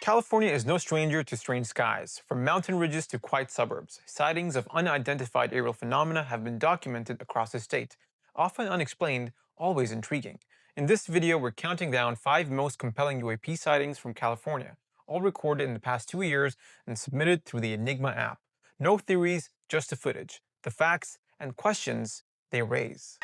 California is no stranger to strange skies. From mountain ridges to quiet suburbs, sightings of unidentified aerial phenomena have been documented across the state, often unexplained, always intriguing. In this video, we're counting down 5 most compelling UAP sightings from California, all recorded in the past 2 years and submitted through the Enigma app. No theories, just the footage, the facts, and questions they raise.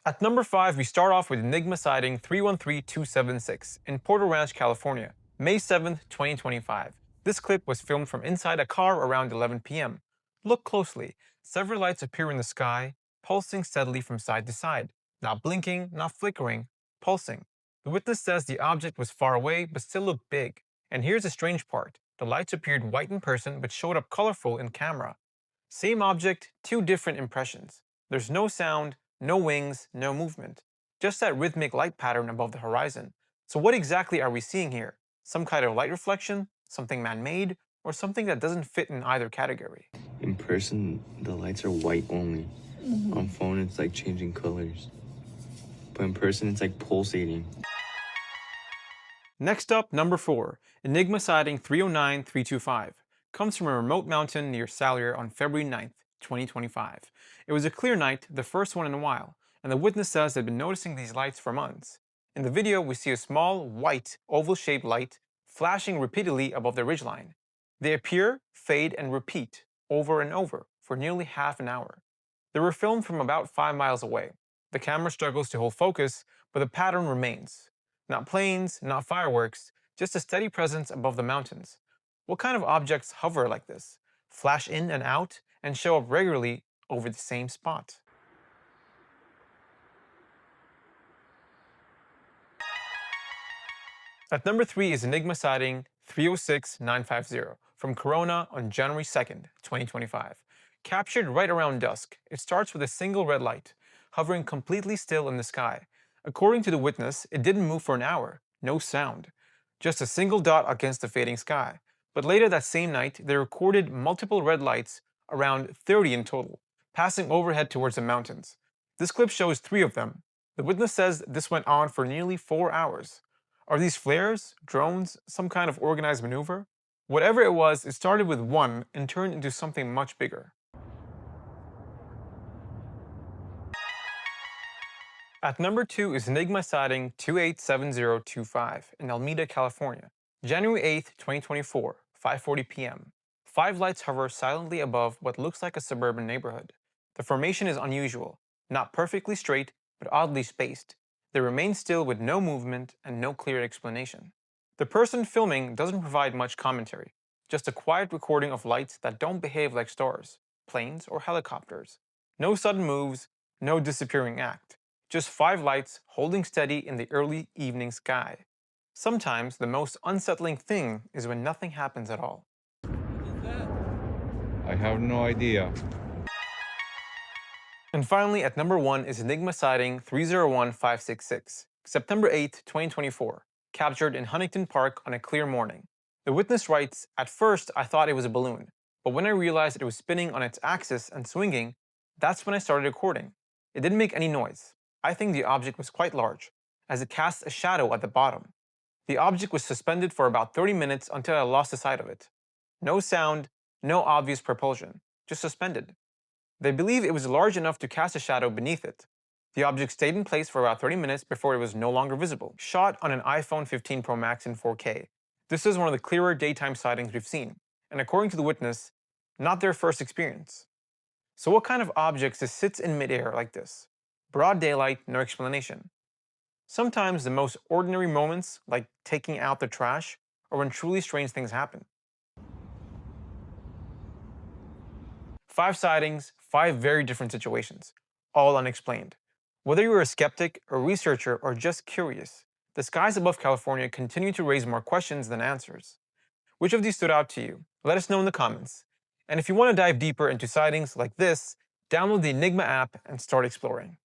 At number 5, we start off with Enigma sighting 313276 in Porter Ranch, California, May 7, 2025. This clip was filmed from inside a car around 11 p.m. Look closely. Several lights appear in the sky, pulsing steadily from side to side. Not blinking, not flickering, pulsing. The witness says the object was far away but still looked big. And here's the strange part. The lights appeared white in person but showed up colorful in camera. Same object, 2 different impressions. There's no sound, no wings, no movement. Just that rhythmic light pattern above the horizon. So what exactly are we seeing here? Some kind of light reflection? Something man-made? Or something that doesn't fit in either category? In person, the lights are white only. On phone, it's like changing colors. But in person, it's like pulsating. Next up, number 4. Enigma sighting 309325. Comes from a remote mountain near Salyer on February 9th, 2025. It was a clear night, the first one in a while, and the witness says they'd been noticing these lights for months. In the video, we see a small, white, oval-shaped light flashing repeatedly above the ridgeline. They appear, fade, and repeat over and over for nearly half an hour. They were filmed from about 5 miles away. The camera struggles to hold focus, but the pattern remains. Not planes, not fireworks, just a steady presence above the mountains. What kind of objects hover like this, flash in and out, and show up regularly over the same spot? At number 3 is Enigma sighting 306950 from Corona on January 2nd, 2025. Captured right around dusk, it starts with a single red light, hovering completely still in the sky. According to the witness, it didn't move for an hour, no sound, just a single dot against the fading sky. But later that same night, they recorded multiple red lights, around 30 in total, passing overhead towards the mountains. This clip shows 3 of them. The witness says this went on for nearly 4 hours. Are these flares, drones, some kind of organized maneuver? Whatever it was, it started with 1 and turned into something much bigger. At number 2 is Enigma sighting 287025 in Alameda, California, January 8, 2024, 5:40 p.m. 5 lights hover silently above what looks like a suburban neighborhood. The formation is unusual, not perfectly straight, but oddly spaced. They remain still with no movement and no clear explanation. The person filming doesn't provide much commentary, just a quiet recording of lights that don't behave like stars, planes, or helicopters. No sudden moves, no disappearing act. Just 5 lights holding steady in the early evening sky. Sometimes the most unsettling thing is when nothing happens at all. I have no idea. And finally, at number 1 is Enigma sighting 301566, September 8, 2024, captured in Huntington Park on a clear morning. The witness writes, "At first I thought it was a balloon, but when I realized it was spinning on its axis and swinging, that's when I started recording. It didn't make any noise. I think the object was quite large, as it casts a shadow at the bottom. The object was suspended for about 30 minutes until I lost the sight of it. No sound, no obvious propulsion, just suspended. They believe it was large enough to cast a shadow beneath it. The object stayed in place for about 30 minutes before it was no longer visible." Shot on an iPhone 15 Pro Max in 4K. This is one of the clearer daytime sightings we've seen, and according to the witness, not their first experience. So what kind of object just sits in midair like this? Broad daylight, no explanation. Sometimes the most ordinary moments, like taking out the trash, are when truly strange things happen. 5 sightings, 5 very different situations, all unexplained. Whether you're a skeptic, a researcher, or just curious, the skies above California continue to raise more questions than answers. Which of these stood out to you? Let us know in the comments. And if you want to dive deeper into sightings like this, download the Enigma app and start exploring.